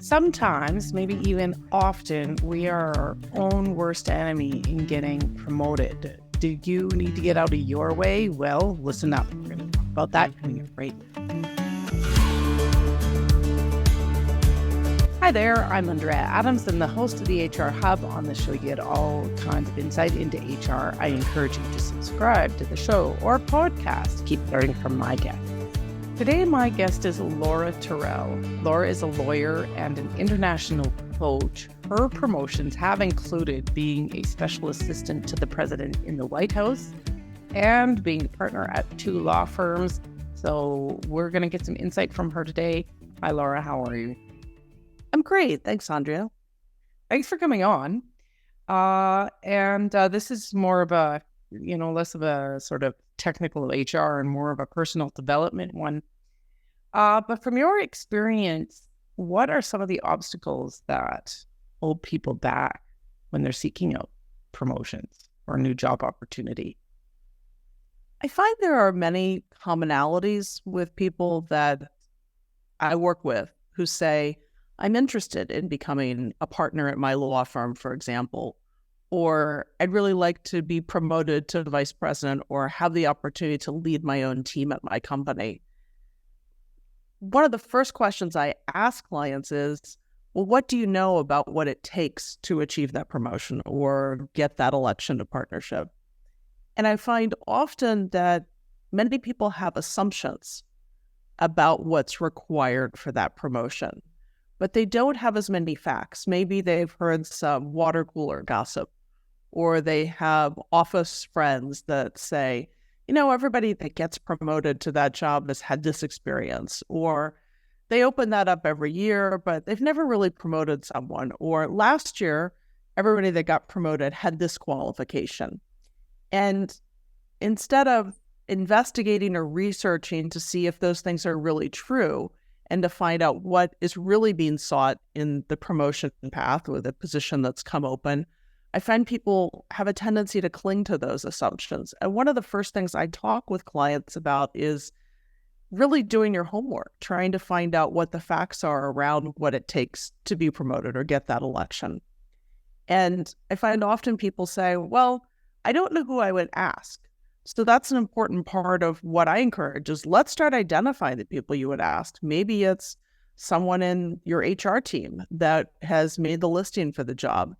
Sometimes, maybe even often, we are our own worst enemy in getting promoted. Do you need to get out of your way? Well, listen up. We're going to talk about that coming up right now. Hi there, I'm Andrea Adams. I'm the host of the HR Hub. On the show, you get all kinds of insight into HR. I encourage you to subscribe to the show or podcast. Keep learning from my guests. Today, my guest is Laura Terrell. Laura is a lawyer and an international coach. Her promotions have included being a special assistant to the president in the White House and being a partner at 2 law firms. So we're going to get some insight from her today. Hi, Laura. How are you? I'm great. Thanks, Andrea. Thanks for coming on. This is more of a, less of a sort of technical HR and more of a personal development one. But from your experience, what are some of the obstacles that hold people back when they're seeking out promotions or a new job opportunity? I find there are many commonalities with people that I work with who say, I'm interested in becoming a partner at my law firm, for example, or I'd really like to be promoted to vice president or have the opportunity to lead my own team at my company. One of the first questions I ask clients is, well, what do you know about what it takes to achieve that promotion or get that election to partnership? And I find often that many people have assumptions about what's required for that promotion, but they don't have as many facts. Maybe they've heard some water cooler gossip, or they have office friends that say, everybody that gets promoted to that job has had this experience, or they open that up every year, but they've never really promoted someone, or last year, everybody that got promoted had this qualification. And instead of investigating or researching to see if those things are really true, and to find out what is really being sought in the promotion path or the position that's come open, I find people have a tendency to cling to those assumptions. And one of the first things I talk with clients about is really doing your homework, trying to find out what the facts are around what it takes to be promoted or get that election. And I find often people say, well, I don't know who I would ask. So that's an important part of what I encourage is let's start identifying the people you would ask. Maybe it's someone in your HR team that has made the listing for the job.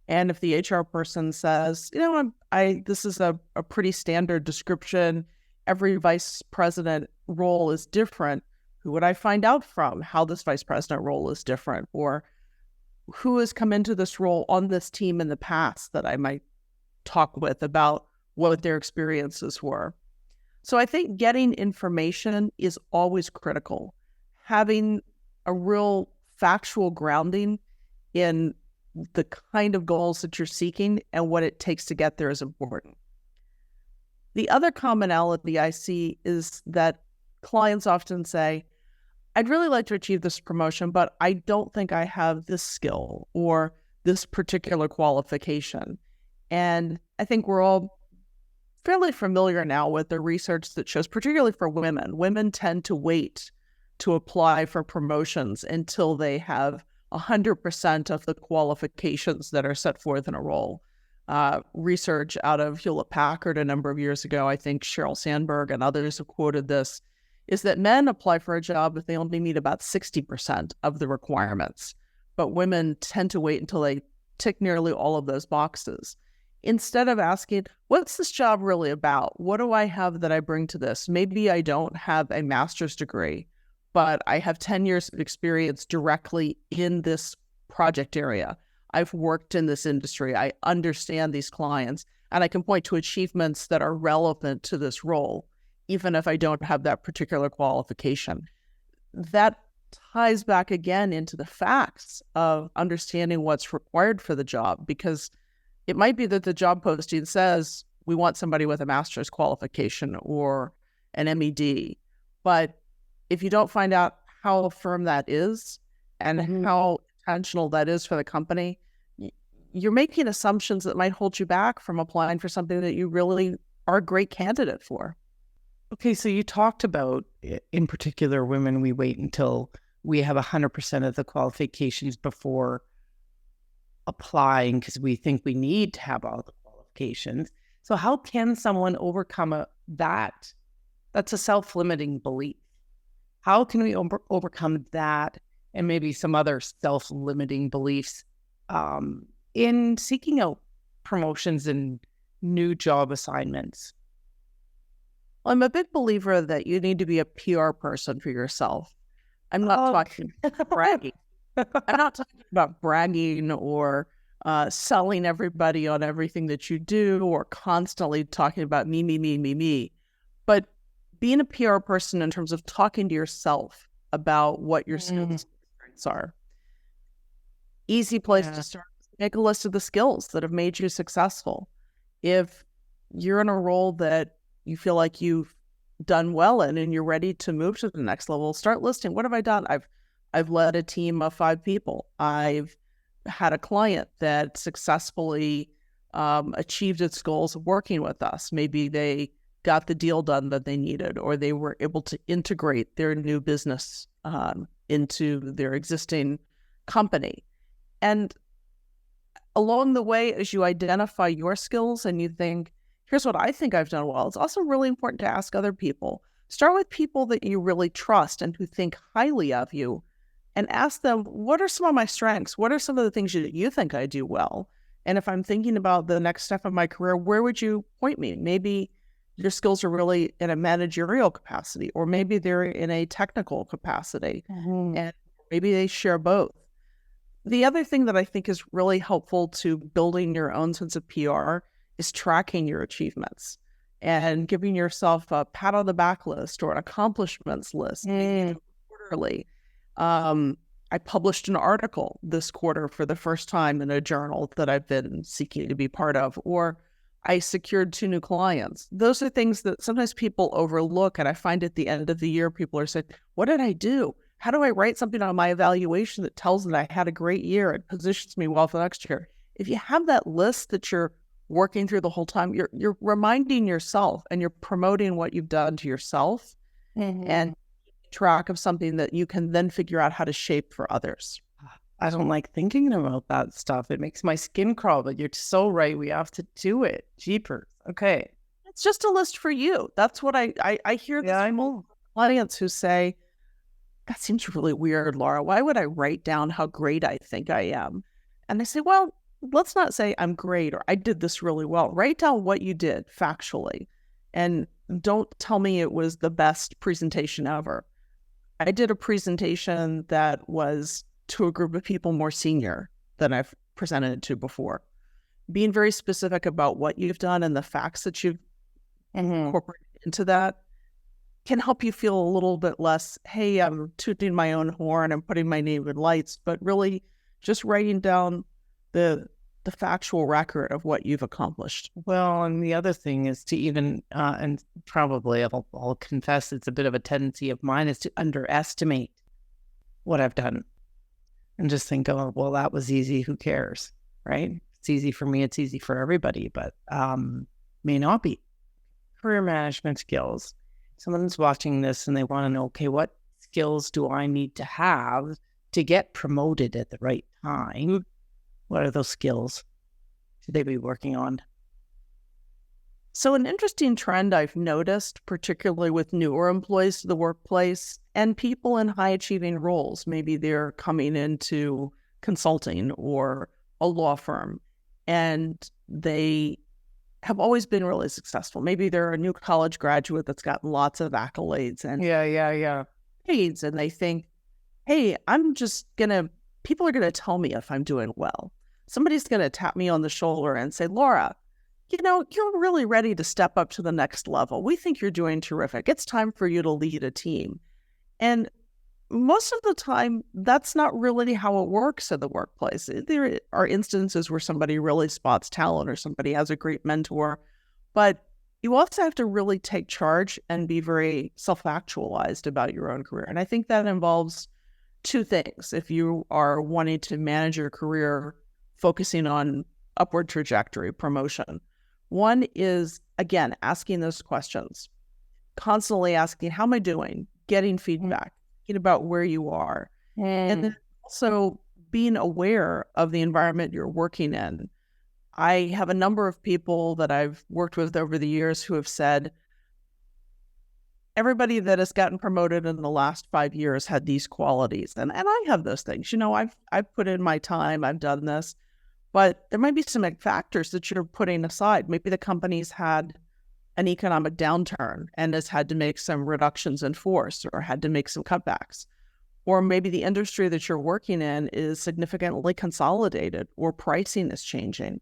And if the HR person says, this is a pretty standard description, every vice president role is different, who would I find out from how this vice president role is different? Or who has come into this role on this team in the past that I might talk with about what their experiences were. So I think getting information is always critical. Having a real factual grounding in the kind of goals that you're seeking and what it takes to get there is important. The other commonality I see is that clients often say, I'd really like to achieve this promotion, but I don't think I have this skill or this particular qualification. And I think we're all fairly familiar now with the research that shows, particularly for women tend to wait to apply for promotions until they have 100% of the qualifications that are set forth in a role. Research out of Hewlett-Packard a number of years ago, I think Sheryl Sandberg and others have quoted this, is that men apply for a job if they only meet about 60% of the requirements, but women tend to wait until they tick nearly all of those boxes. Instead of asking, what's this job really about? What do I have that I bring to this? Maybe I don't have a master's degree, but I have 10 years of experience directly in this project area. I've worked in this industry. I understand these clients, and I can point to achievements that are relevant to this role, even if I don't have that particular qualification. That ties back again into the facts of understanding what's required for the job, because it might be that the job posting says we want somebody with a master's qualification or an MED, but if you don't find out how firm that is and how intentional that is for the company, you're making assumptions that might hold you back from applying for something that you really are a great candidate for. Okay, so you talked about, in particular, women, we wait until we have 100% of the qualifications before applying because we think we need to have all the qualifications. So how can someone overcome that? That's a self-limiting belief. How can we overcome that and maybe some other self-limiting beliefs in seeking out promotions and new job assignments? Well, I'm a big believer that you need to be a PR person for yourself. I'm not talking bragging. I'm not talking about bragging or selling everybody on everything that you do or constantly talking about me, me, me, me, me. But being a PR person in terms of talking to yourself about what your skills and strengths are. Easy place to start. Make a list of the skills that have made you successful. If you're in a role that you feel like you've done well in and you're ready to move to the next level, start listing, what have I done? I've led a team of 5 people. I've had a client that successfully achieved its goals working with us. Maybe they got the deal done that they needed, or they were able to integrate their new business into their existing company. And along the way, as you identify your skills and you think, here's what I think I've done well, it's also really important to ask other people. Start with people that you really trust and who think highly of you, and ask them, what are some of my strengths? What are some of the things that you think I do well? And if I'm thinking about the next step of my career, where would you point me? Maybe your skills are really in a managerial capacity, or maybe they're in a technical capacity, and maybe they share both. The other thing that I think is really helpful to building your own sense of PR is tracking your achievements and giving yourself a pat on the back list or an accomplishments list quarterly. I published an article this quarter for the first time in a journal that I've been seeking to be part of, or I secured 2 new clients. Those are things that sometimes people overlook, and I find at the end of the year, people are saying, what did I do? How do I write something on my evaluation that tells that I had a great year? It positions me well for the next year. If you have that list that you're working through the whole time, you're reminding yourself and you're promoting what you've done to yourself and track of something that you can then figure out how to shape for others. I don't like thinking about that stuff. It makes my skin crawl, but you're so right. We have to do it. Jeepers. Okay. It's just a list for you. That's what I hear this from clients who say, that seems really weird, Laura. Why would I write down how great I think I am? And I say, well, let's not say I'm great or I did this really well. Write down what you did factually. And don't tell me it was the best presentation ever. I did a presentation that was to a group of people more senior than I've presented to before. Being very specific about what you've done and the facts that you've incorporated into that can help you feel a little bit less, hey, I'm tooting my own horn and putting my name in lights, but really just writing down the factual record of what you've accomplished. Well, and the other thing is to even, and probably I'll confess it's a bit of a tendency of mine, is to underestimate what I've done and just think, oh, well, that was easy. Who cares, right? It's easy for me. It's easy for everybody, but may not be. Career management skills. Someone's watching this and they want to know, okay, what skills do I need to have to get promoted at the right time? What are those skills should they be working on? So an interesting trend I've noticed, particularly with newer employees to the workplace and people in high-achieving roles, maybe they're coming into consulting or a law firm, and they have always been really successful. Maybe they're a new college graduate that's gotten lots of accolades and grades, and they think, hey, people are going to tell me if I'm doing well. Somebody's going to tap me on the shoulder and say, Laura, you're really ready to step up to the next level. We think you're doing terrific. It's time for you to lead a team. And most of the time, that's not really how it works in the workplace. There are instances where somebody really spots talent or somebody has a great mentor, but you also have to really take charge and be very self-actualized about your own career. And I think that involves 2 things. If you are wanting to manage your career, focusing on upward trajectory, promotion. One is, again, asking those questions, constantly asking, how am I doing? Getting feedback, thinking about where you are. And then also being aware of the environment you're working in. I have a number of people that I've worked with over the years who have said, everybody that has gotten promoted in the last 5 years had these qualities. And I have those things. I've put in my time, I've done this, but there might be some factors that you're putting aside. Maybe the company's had an economic downturn and has had to make some reductions in force or had to make some cutbacks. Or maybe the industry that you're working in is significantly consolidated or pricing is changing.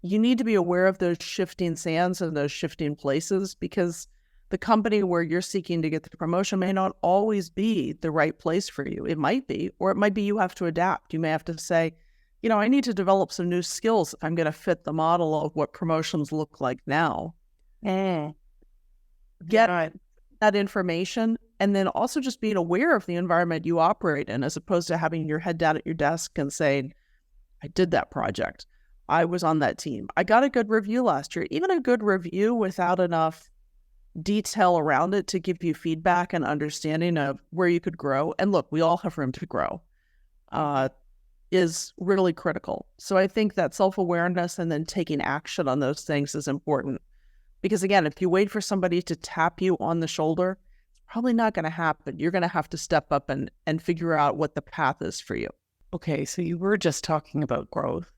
You need to be aware of those shifting sands and those shifting places, because the company where you're seeking to get the promotion may not always be the right place for you. It might be, or it might be you have to adapt. You may have to say, I need to develop some new skills if I'm going to fit the model of what promotions look like now. Get that information, and then also just being aware of the environment you operate in, as opposed to having your head down at your desk and saying, I did that project. I was on that team. I got a good review last year. Even a good review without enough detail around it to give you feedback and understanding of where you could grow. And look, we all have room to grow, is really critical. So I think that self-awareness and then taking action on those things is important. Because again, if you wait for somebody to tap you on the shoulder, it's probably not going to happen. You're going to have to step up and figure out what the path is for you. Okay, so you were just talking about growth.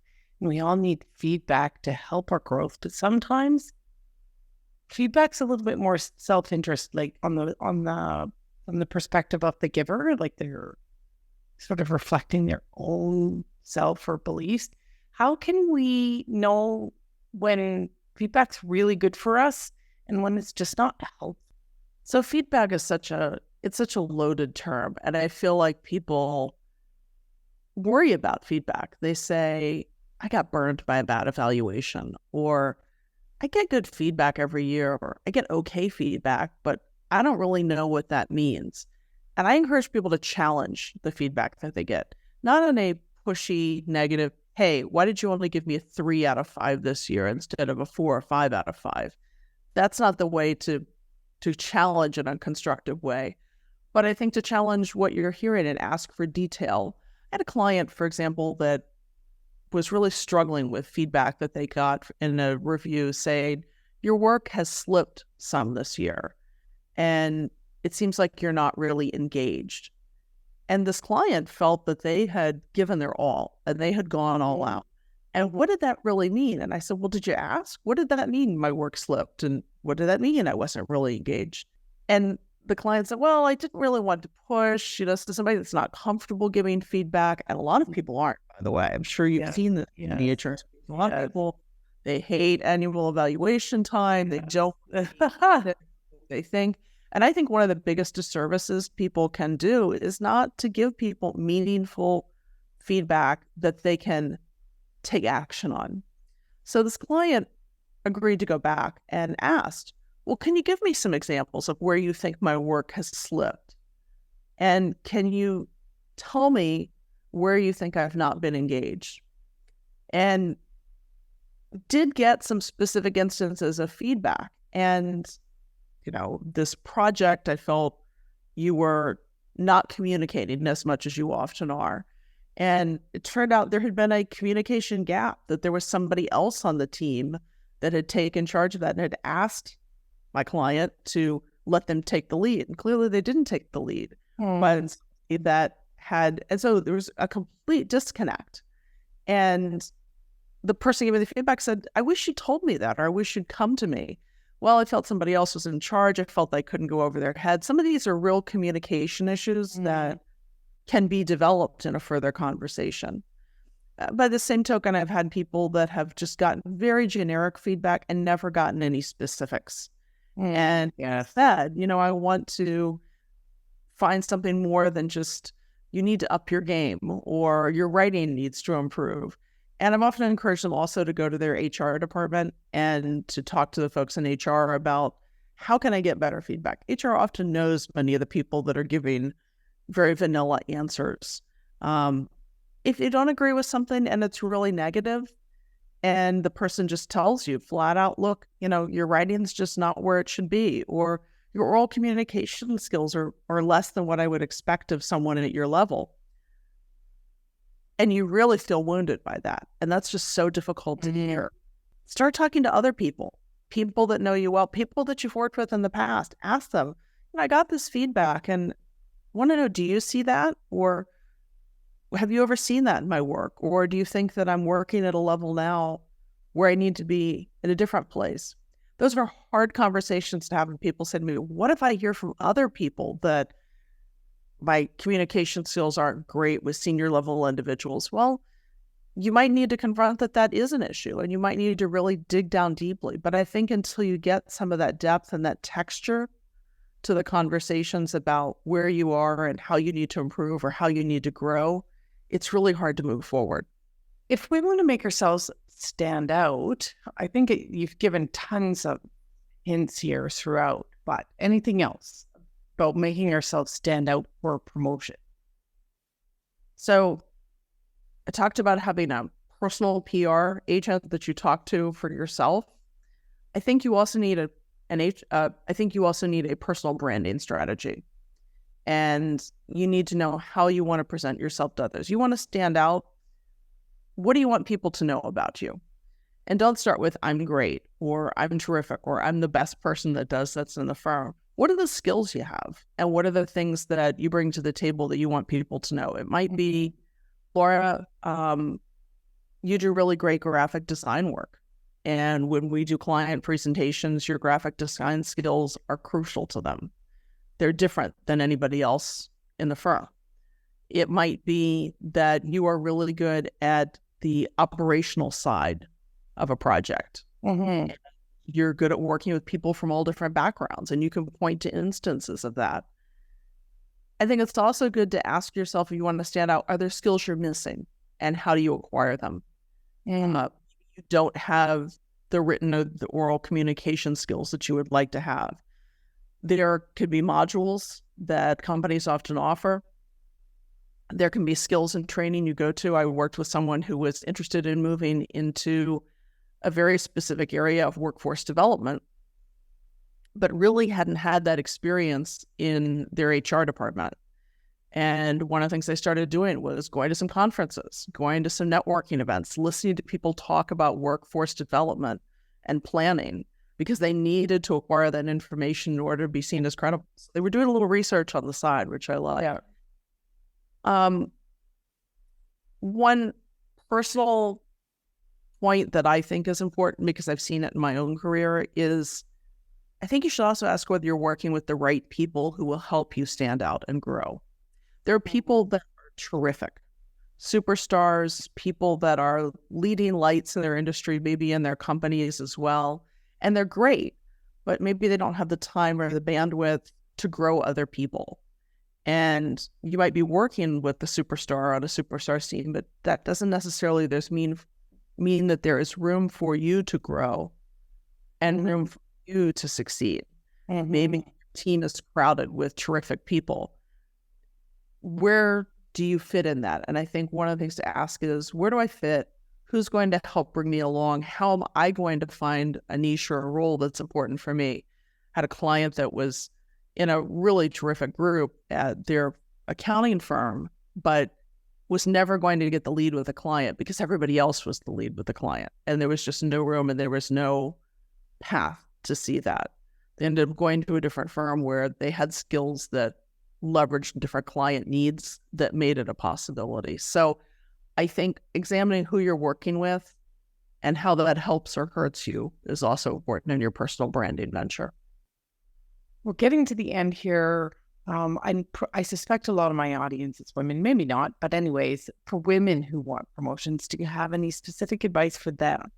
And we all need feedback to help our growth, but sometimes feedback's a little bit more self-interest, like on the perspective of the giver, like they're sort of reflecting their own self or beliefs. How can we know when feedback's really good for us and when it's just not helpful? So feedback is such a loaded term, and I feel like people worry about feedback. They say, I got burned by a bad evaluation, or I get good feedback every year, or I get okay feedback, but I don't really know what that means. And I encourage people to challenge the feedback that they get, not in a pushy, negative, hey, why did you only give me a 3 out of 5 this year instead of a 4 or 5 out of 5? That's not the way to challenge in a constructive way. But I think to challenge what you're hearing and ask for detail. I had a client, for example, that was really struggling with feedback that they got in a review saying, your work has slipped some this year, and it seems like you're not really engaged. And this client felt that they had given their all and they had gone all out. And what did that really mean? And I said, well, did you ask? What did that mean? My work slipped. And what did that mean? I wasn't really engaged. And the client said, well, I didn't really want to push, to somebody that's not comfortable giving feedback. And a lot of people aren't, by the way. I'm sure you've seen this in the HR. A lot of people, they hate annual evaluation time. They don't, they think. And I think one of the biggest disservices people can do is not to give people meaningful feedback that they can take action on. So this client agreed to go back and asked, well, can you give me some examples of where you think my work has slipped? And can you tell me where you think I've not been engaged? And did get some specific instances of feedback. And, this project, I felt you were not communicating as much as you often are. And it turned out there had been a communication gap, that there was somebody else on the team that had taken charge of that and had asked my client to let them take the lead. And clearly they didn't take the lead. But and so there was a complete disconnect. And the person giving the feedback said, I wish you told me that, or I wish you'd come to me. Well, I felt somebody else was in charge. I felt I couldn't go over their head. Some of these are real communication issues that can be developed in a further conversation. By the same token, I've had people that have just gotten very generic feedback and never gotten any specifics. And said, I want to find something more than just, you need to up your game or your writing needs to improve. And I've often encouraged them also to go to their HR department and to talk to the folks in HR about, how can I get better feedback? HR often knows many of the people that are giving very vanilla answers. If you don't agree with something and it's really negative, and the person just tells you flat out, look, your writing's just not where it should be, or your oral communication skills are less than what I would expect of someone at your level. and you really feel wounded by that. And that's just so difficult to hear. Start talking to other people that know you well, people that you've worked with in the past. Ask them, I got this feedback and want to know, do you see that? Or have you ever seen that in my work? Or do you think that I'm working at a level now where I need to be in a different place? Those are hard conversations to have. And people say to me, what if I hear from other people that my communication skills aren't great with senior level individuals? Well, you might need to confront that is an issue, and you might need to really dig down deeply. But I think until you get some of that depth and that texture to the conversations about where you are and how you need to improve or how you need to grow, it's really hard to move forward. If we want to make ourselves stand out, I think you've given tons of hints here throughout, but anything else about making ourselves stand out for a promotion? So I talked about having a personal PR agent that you talk to for yourself. I think you also need a personal branding strategy. And you need to know how you want to present yourself to others. You want to stand out. What do you want people to know about you? And don't start with, I'm great, or I'm terrific, or I'm the best person that does this in the firm. What are the skills you have? And what are the things that you bring to the table that you want people to know? It might be, Laura, you do really great graphic design work. And when we do client presentations, your graphic design skills are crucial to them. They're different than anybody else in the firm. It might be that you are really good at the operational side of a project. Mm-hmm. You're good at working with people from all different backgrounds, and you can point to instances of that. I think it's also good to ask yourself, if you want to stand out, are there skills you're missing, and how do you acquire them? You don't have the written or the oral communication skills that you would like to have. There could be modules that companies often offer. There can be skills and training you go to. I worked with someone who was interested in moving into a very specific area of workforce development, but really hadn't had that experience in their HR department. And one of the things they started doing was going to some conferences, going to some networking events, listening to people talk about workforce development and planning, because they needed to acquire that information in order to be seen as credible. So they were doing a little research on the side, which I love. Yeah. One personal point that I think is important, because I've seen it in my own career, is I think you should also ask whether you're working with the right people who will help you stand out and grow. There are people that are terrific, superstars, people that are leading lights in their industry, maybe in their companies as well. And they're great, but maybe they don't have the time or the bandwidth to grow other people. And you might be working with the superstar on a superstar team, but that doesn't necessarily mean that there is room for you to grow and room for you to succeed. And maybe your team is crowded with terrific people. Where do you fit in that? And I think one of the things to ask is, where do I fit? Who's going to help bring me along? How am I going to find a niche or a role that's important for me? I had a client that was in a really terrific group at their accounting firm, but was never going to get the lead with the client because everybody else was the lead with the client. And there was just no room, and there was no path to see that. They ended up going to a different firm where they had skills that leveraged different client needs that made it a possibility. So I think examining who you're working with and how that helps or hurts you is also important in your personal branding venture. We're getting to the end here. I suspect a lot of my audience is women, maybe not, but anyways, for women who want promotions, do you have any specific advice for them?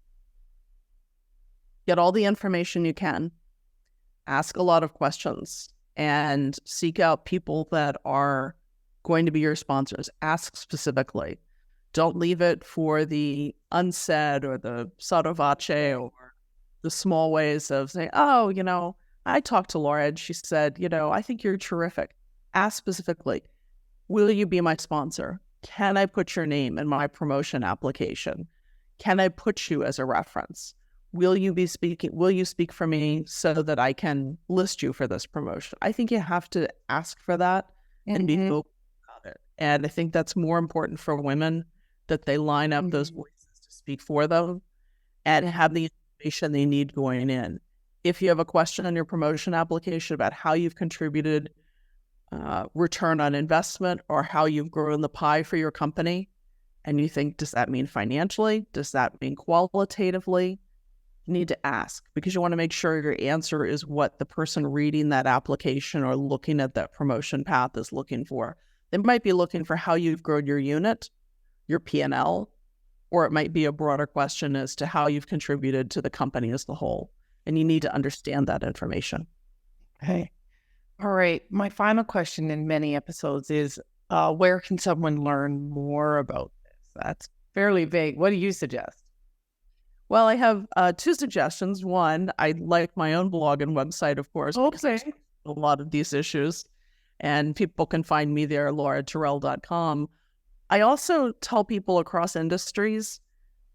Get all the information you can, ask a lot of questions, and seek out people that are going to be your sponsors. Ask specifically. Don't leave it for the unsaid or the sotto voce or the small ways of saying, oh, I talked to Laura and she said, I think you're terrific. Ask specifically, will you be my sponsor? Can I put your name in my promotion application? Can I put you as a reference? Will you speak for me so that I can list you for this promotion? I think you have to ask for that and be vocal about it. And I think that's more important for women that they line up those voices to speak for them and have the information they need going in. If you have a question on your promotion application about how you've contributed return on investment or how you've grown the pie for your company, and you think, does that mean financially? Does that mean qualitatively? You need to ask, because you want to make sure your answer is what the person reading that application or looking at that promotion path is looking for. They might be looking for how you've grown your unit, your P&L, or it might be a broader question as to how you've contributed to the company as a whole. And you need to understand that information. Okay. All right. My final question in many episodes is, where can someone learn more about this? That's fairly vague. What do you suggest? Well, I have two suggestions. One, I like my own blog and website, of course, because I talk a lot of these issues, and people can find me there, lauraterrell.com. I also tell people across industries,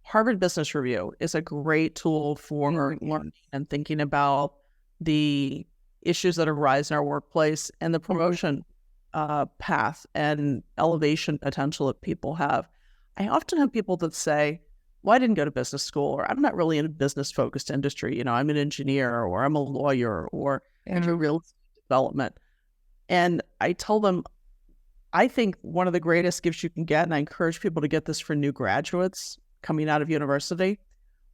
Harvard Business Review is a great tool for learning and thinking about the issues that arise in our workplace and the promotion path and elevation potential that people have. I often have people that say, well, I didn't go to business school, or I'm not really in a business-focused industry. You know, I'm an engineer, or I'm a lawyer, or I do real estate development. And I tell them, I think one of the greatest gifts you can get, and I encourage people to get this for new graduates coming out of university,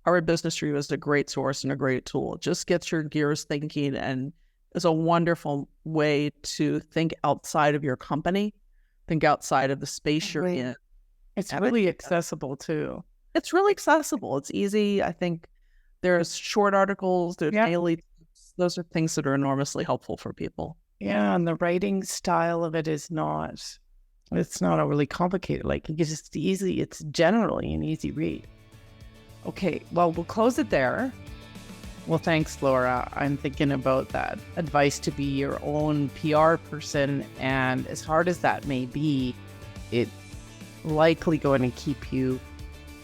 Harvard Business Review is a great source and a great tool. It just gets your gears thinking and is a wonderful way to think outside of your company, think outside of the space you're in. It's really accessible too. It's really accessible. It's easy. I think there's short articles, there's daily. Those are things that are enormously helpful for people. Yeah, and the writing style of it is not, it's not overly complicated. Like, it's just easy. It's generally an easy read. Okay, well, we'll close it there. Well, thanks, Laura. I'm thinking about that advice to be your own PR person. And as hard as that may be, it's likely going to keep you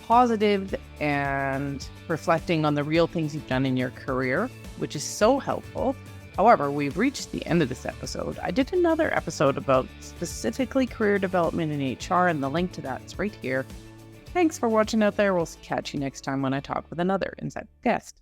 positive and reflecting on the real things you've done in your career, which is so helpful. However, we've reached the end of this episode. I did another episode about specifically career development in HR, and the link to that is right here. Thanks for watching out there. We'll catch you next time when I talk with another insightful guest.